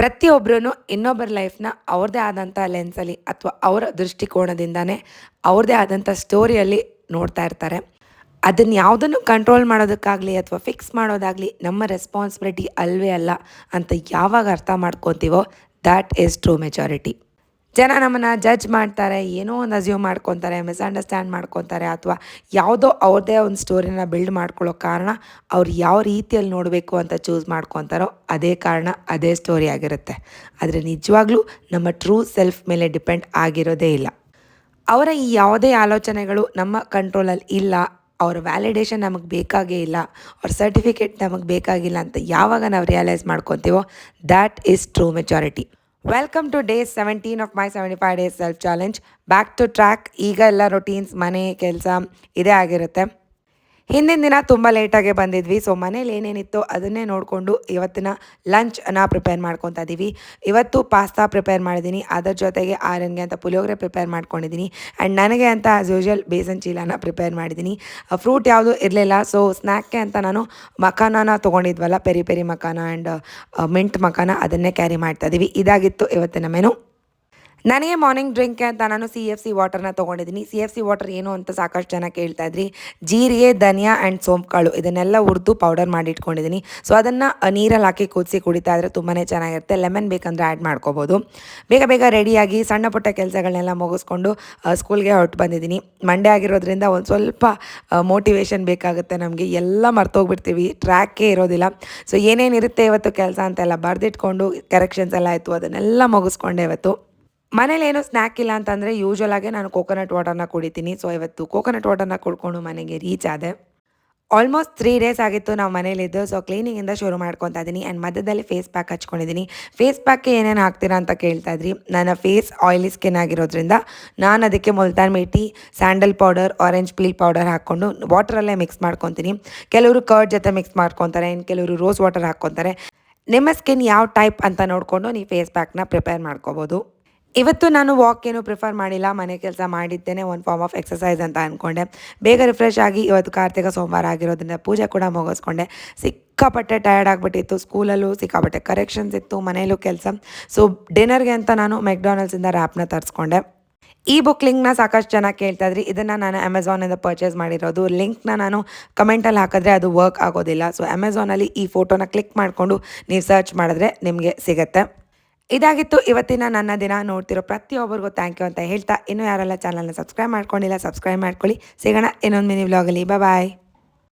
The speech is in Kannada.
ಪ್ರತಿಯೊಬ್ಬರೂ ಇನ್ನೊಬ್ಬರ ಲೈಫ್ನ ಅವ್ರದ್ದೇ ಆದಂಥ ಲೆನ್ಸಲ್ಲಿ ಅಥವಾ ಅವರ ದೃಷ್ಟಿಕೋನದಿಂದನೇ ಅವ್ರದ್ದೇ ಆದಂಥ ಸ್ಟೋರಿಯಲ್ಲಿ ನೋಡ್ತಾ ಇರ್ತಾರೆ. ಅದನ್ನು ಯಾವುದನ್ನು ಕಂಟ್ರೋಲ್ ಮಾಡೋದಕ್ಕಾಗಲಿ ಅಥವಾ ಫಿಕ್ಸ್ ಮಾಡೋದಾಗಲಿ ನಮ್ಮ ರೆಸ್ಪಾನ್ಸಿಬಿಲಿಟಿ ಅಲ್ವೇ ಅಲ್ಲ ಅಂತ ಯಾವಾಗ ಅರ್ಥ ಮಾಡ್ಕೊತೀವೋ ದ್ಯಾಟ್ ಈಸ್ ಟ್ರೂ ಮೆಚುರಿಟಿ. ಜನ ನಮ್ಮನ್ನು ಜಡ್ಜ್ ಮಾಡ್ತಾರೆ, ಏನೋ ಒಂದು ಅಸ್ಯೂಮ್ ಮಾಡ್ಕೊತಾರೆ, ಮಿಸ್ಅಂಡರ್ಸ್ಟ್ಯಾಂಡ್ ಮಾಡ್ಕೊತಾರೆ ಅಥವಾ ಯಾವುದೋ ಅವ್ರದ್ದೇ ಒಂದು ಸ್ಟೋರಿನ ಬಿಲ್ಡ್ ಮಾಡ್ಕೊಳ್ಳೋ ಕಾರಣ ಅವ್ರು ಯಾವ ರೀತಿಯಲ್ಲಿ ನೋಡಬೇಕು ಅಂತ ಚೂಸ್ ಮಾಡ್ಕೊತಾರೋ ಅದೇ ಕಾರಣ, ಅದೇ ಸ್ಟೋರಿ ಆಗಿರುತ್ತೆ. ಆದರೆ ನಿಜವಾಗ್ಲೂ ನಮ್ಮ ಟ್ರೂ ಸೆಲ್ಫ್ ಮೇಲೆ ಡಿಪೆಂಡ್ ಆಗಿರೋದೇ ಇಲ್ಲ. ಅವರ ಈ ಯಾವುದೇ ಆಲೋಚನೆಗಳು ನಮ್ಮ ಕಂಟ್ರೋಲಲ್ಲಿ ಇಲ್ಲ, ಅವ್ರ ವ್ಯಾಲಿಡೇಷನ್ ನಮಗೆ ಬೇಕಾಗೇ ಇಲ್ಲ, ಅವ್ರ ಸರ್ಟಿಫಿಕೇಟ್ ನಮಗೆ ಬೇಕಾಗಿಲ್ಲ ಅಂತ ಯಾವಾಗ ನಾವು ರಿಯಲೈಸ್ ಮಾಡ್ಕೊತೀವೋ that is true maturity. Welcome to day 17 of my 75 days self challenge. Back to track. ಈಗ ಎಲ್ಲ ರೊಟೀನ್ಸ್, ಮನೆ ಕೆಲಸ ಇದೇ ಆಗಿರುತ್ತೆ. ಹಿಂದಿನ ದಿನ ತುಂಬ ಲೇಟಾಗೆ ಬಂದಿದ್ವಿ. ಸೊ ಮನೇಲಿ ಏನೇನಿತ್ತು ಅದನ್ನೇ ನೋಡಿಕೊಂಡು ಇವತ್ತಿನ ಲಂಚನ್ನ ಪ್ರಿಪೇರ್ ಮಾಡ್ಕೊತಾ ಇದ್ದೀವಿ. ಇವತ್ತು ಪಾಸ್ತಾ ಪ್ರಿಪೇರ್ ಮಾಡಿದ್ದೀನಿ, ಅದರ ಜೊತೆಗೆ ಆರನ್ಗೆ ಅಂತ ಪುಳಿಯೋಗರೆ ಪ್ರಿಪೇರ್ ಮಾಡ್ಕೊಂಡಿದ್ದೀನಿ. ಆ್ಯಂಡ್ ನನಗೆ ಅಂತ ಆ್ಯಸ್ ಯೂಶ್ವಲ್ ಬೇಸನ್ ಚೀಲನ ಪ್ರಿಪೇರ್ ಮಾಡಿದ್ದೀನಿ. ಫ್ರೂಟ್ ಯಾವುದೂ ಇರಲಿಲ್ಲ, ಸೊ ಸ್ನ್ಯಾಕ್ಗೆ ಅಂತ ನಾನು ಮಖಾನನ ತೊಗೊಂಡಿದ್ವಲ್ಲ, peri peri makhana and mint makhana, ಅದನ್ನೇ ಕ್ಯಾರಿ ಮಾಡ್ತಾ ಇದ್ದೀವಿ. ಇದಾಗಿತ್ತು ಇವತ್ತಿನ ಮೆನು. ನನಗೆ ಮಾರ್ನಿಂಗ್ ಡ್ರಿಂಕ್ಗೆ ಅಂತ ನಾನು CFC ವಾಟರ್ನ ತೊಗೊಂಡಿದ್ದೀನಿ. CFC ವಾಟರ್ ಏನು ಅಂತ ಸಾಕಷ್ಟು ಜನ ಕೇಳ್ತಾ ಇದ್ರಿ. ಜೀರಿಗೆ, ಧನಿಯಾ ಆ್ಯಂಡ್ ಸೋಂಪುಕಾಳು ಇದನ್ನೆಲ್ಲ ಹುರಿದು ಪೌಡರ್ ಮಾಡಿ ಇಟ್ಕೊಂಡಿದ್ದೀನಿ. ಸೊ ಅದನ್ನು ನೀರಲ್ಲಿ ಹಾಕಿ ಕುದಿಸಿ ಕುಡಿತಾ ಇದ್ರೆ ತುಂಬಾ ಚೆನ್ನಾಗಿರುತ್ತೆ. ಲೆಮನ್ ಬೇಕಂದರೆ ಆ್ಯಡ್ ಮಾಡ್ಕೋಬೋದು. ಬೇಗ ಬೇಗ ರೆಡಿಯಾಗಿ ಸಣ್ಣ ಪುಟ್ಟ ಕೆಲಸಗಳನ್ನೆಲ್ಲ ಮುಗಿಸ್ಕೊಂಡು ಸ್ಕೂಲ್ಗೆ ಹೊರಟು ಬಂದಿದ್ದೀನಿ. ಮಂಡೇ ಆಗಿರೋದ್ರಿಂದ ಒಂದು ಸ್ವಲ್ಪ ಮೋಟಿವೇಶನ್ ಬೇಕಾಗುತ್ತೆ ನಮಗೆ. ಎಲ್ಲ ಮರ್ತೋಗ್ಬಿಡ್ತೀವಿ, ಟ್ರ್ಯಾಕೇ ಇರೋದಿಲ್ಲ. ಸೊ ಏನೇನಿರುತ್ತೆ ಇವತ್ತು ಕೆಲಸ ಅಂತೆಲ್ಲ ಬರೆದಿಟ್ಕೊಂಡು ಕರೆಕ್ಷನ್ಸ್ ಎಲ್ಲ ಆಯಿತು, ಅದನ್ನೆಲ್ಲ ಮುಗಿಸ್ಕೊಂಡೆ ಇವತ್ತು. ಮನೇಲೇನು ಸ್ನ್ಯಾಕ್ ಇಲ್ಲ ಅಂತಂದರೆ ಯೂಶ್ವಲಾಗೆ ನಾನು ಕೋಕೋನಟ್ ವಾಟರ್ನ ಕುಡಿತೀನಿ. ಸೊ ಇವತ್ತು ಕೋಕೋನಟ್ ವಾಟರ್ನ ಕುಡ್ಕೊಂಡು ಮನೆಗೆ ರೀಚ್ ಆದೆ. ಆಲ್ಮೋಸ್ಟ್ 3 ಡೇಸ್ ಆಗಿತ್ತು ನಾವು ಮನೇಲಿದ್ದು. ಸೊ ಕ್ಲೀನಿಂಗಿಂದ ಶುರು ಮಾಡ್ಕೊತಾ ಇದ್ದೀನಿ. ಆ್ಯಂಡ್ ಮಧ್ಯದಲ್ಲಿ ಫೇಸ್ ಪ್ಯಾಕ್ ಹಚ್ಕೊಂಡಿದ್ದೀನಿ. ಫೇಸ್ ಪ್ಯಾಕ್ಗೆ ಏನೇನು ಹಾಕ್ತೀರಾ ಅಂತ ಕೇಳ್ತಾ ಇದ್ರಿ. ನನ್ನ ಫೇಸ್ ಆಯಿಲಿ ಸ್ಕಿನ್ ಆಗಿರೋದ್ರಿಂದ ನಾನು ಅದಕ್ಕೆ Multan mitti, sandal powder, orange peel powder ಹಾಕ್ಕೊಂಡು ವಾಟರಲ್ಲೇ ಮಿಕ್ಸ್ ಮಾಡ್ಕೊತೀನಿ. ಕೆಲವರು ಕರ್ಡ್ ಜೊತೆ ಮಿಕ್ಸ್ ಮಾಡ್ಕೊತಾರೆ, ಇನ್ನು ಕೆಲವರು ರೋಸ್ ವಾಟರ್ ಹಾಕ್ಕೊತಾರೆ. ನಿಮ್ಮ ಸ್ಕಿನ್ ಯಾವ ಟೈಪ್ ಅಂತ ನೋಡಿಕೊಂಡು ನೀವು ಫೇಸ್ ಪ್ಯಾಕ್ನ ಪ್ರಿಪೇರ್ ಮಾಡ್ಕೋಬೋದು. ಇವತ್ತು ನಾನು ವಾಕ್ ಏನು ಪ್ರಿಫರ್ ಮಾಡಿಲ್ಲ, ಮನೆ ಕೆಲಸ ಮಾಡಿದ್ದೇನೆ, ಒಂದು ಫಾರ್ಮ್ ಆಫ್ ಎಕ್ಸಸೈಸ್ ಅಂತ ಅಂದ್ಕೊಂಡೆ. ಬೇಗ ರಿಫ್ರೆಶ್ ಆಗಿ ಇವತ್ತು ಕಾರ್ತಿಕ ಸೋಮವಾರ ಆಗಿರೋದ್ರಿಂದ ಪೂಜೆ ಕೂಡ ಮುಗಿಸ್ಕೊಂಡೆ. ಸಿಕ್ಕಾಪಟ್ಟೆ ಟಯರ್ಡ್ ಆಗಿಬಿಟ್ಟಿತ್ತು. ಸ್ಕೂಲಲ್ಲೂ ಸಿಕ್ಕಾಪಟ್ಟೆ ಕರೆಕ್ಷನ್ಸ್ ಇತ್ತು, ಮನೆಯಲ್ಲೂ ಕೆಲಸ. ಸೊ ಡಿನ್ನರ್ಗೆ ಅಂತ ನಾನು ಮೆಕ್ಡಾನಲ್ಸಿಂದ ರ್ಯಾಪ್ನ ತರಿಸ್ಕೊಂಡೆ. ಈ ಬುಕ್ ಲಿಂಕ್ನ ಸಾಕಷ್ಟು ಜನ ಕೇಳ್ತಾ ಇದ್ರಿ. ಇದನ್ನು ನಾನು ಅಮೆಝಾನಿಂದ ಪರ್ಚೇಸ್ ಮಾಡಿರೋದು. ಲಿಂಕ್ನ ನಾನು ಕಮೆಂಟಲ್ಲಿ ಹಾಕಿದ್ರೆ ಅದು ವರ್ಕ್ ಆಗೋದಿಲ್ಲ. ಸೊ ಅಮೆಝಾನಲ್ಲಿ ಈ ಫೋಟೋನ ಕ್ಲಿಕ್ ಮಾಡಿಕೊಂಡು ನೀವು ಸರ್ಚ್ ಮಾಡಿದ್ರೆ ನಿಮಗೆ ಸಿಗುತ್ತೆ. ಇದಾಗಿತ್ತು ಇವತ್ತಿನ ನನ್ನ ದಿನ. ನೋಡ್ತಿರೋ ಪ್ರತಿಯೊಬ್ಬರಿಗೂ ಥ್ಯಾಂಕ್ ಯು ಅಂತ ಹೇಳ್ತಾ, ಇನ್ನೂ ಯಾರೆಲ್ಲ ಚಾನಲ್ನ ಸಬ್ಸ್ಕ್ರೈಬ್ ಮಾಡ್ಕೊಂಡಿಲ್ಲ ಸಬ್ಸ್ಕ್ರೈಬ್ ಮಾಡ್ಕೊಳ್ಳಿ. ಸಿಗೋಣ ಇನ್ನೊಂದು ಮಿನಿ ವ್ಲಾಗಲ್ಲಿ. ಬಾಯ್.